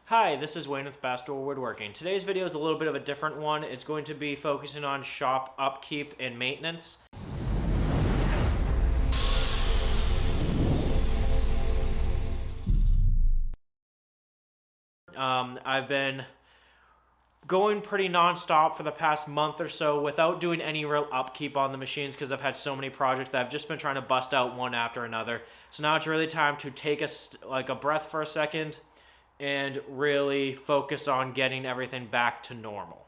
Hi, this is Wayne with Bassador Woodworking. Today's video is a little bit of a different one. It's going to be focusing on shop upkeep and maintenance. I've been going pretty non-stop for the past month or so without doing any real upkeep on the machines because I've had so many projects that I've just been trying to bust out one after another. So now it's really time to take a breath for a second and really focus on getting everything back to normal.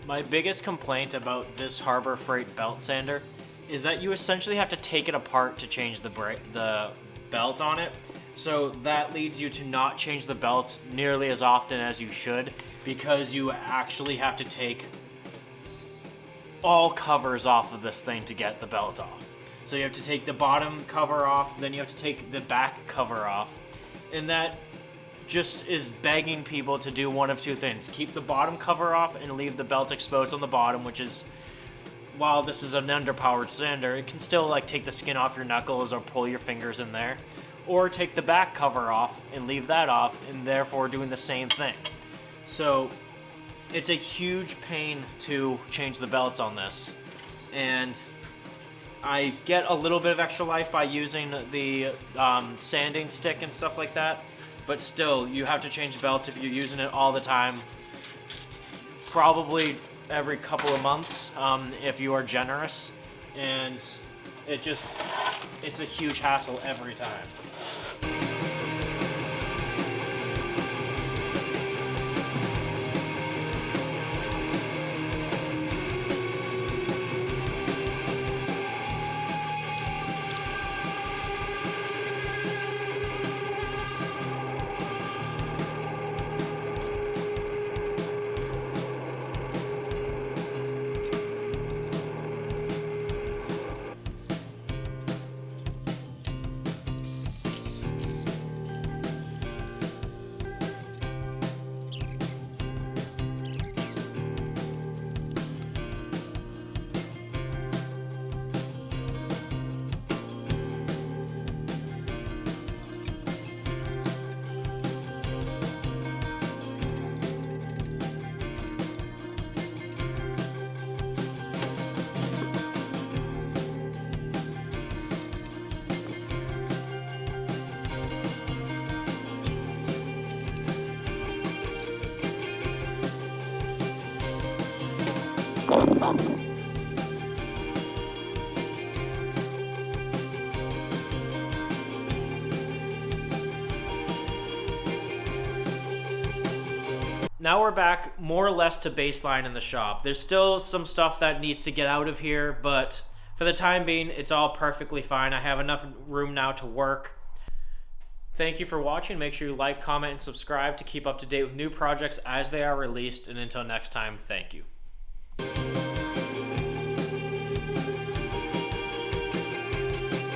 My biggest complaint about this Harbor Freight belt sander is that you essentially have to take it apart to change the belt on it. So that leads you to not change the belt nearly as often as you should because you actually have to take all covers off of this thing to get the belt off. So you have to take the bottom cover off, then you have to take the back cover off, and that just is begging people to do one of two things. Keep the bottom cover off and leave the belt exposed on the bottom, which is, while this is an underpowered sander, it can still like take the skin off your knuckles or pull your fingers in there. Or take the back cover off and leave that off, and therefore doing the same thing. So it's a huge pain to change the belts on this. And I get a little bit of extra life by using the sanding stick and stuff like that. But still, you have to change belts if you're using it all the time. Probably every couple of months, if you are generous. And it's a huge hassle every time. Now we're back more or less to baseline in the shop. There's still some stuff that needs to get out of here, but for the time being, it's all perfectly fine. I have enough room now to work. Thank you for watching. Make sure you like, comment, and subscribe to keep up to date with new projects as they are released. And until next time, thank you.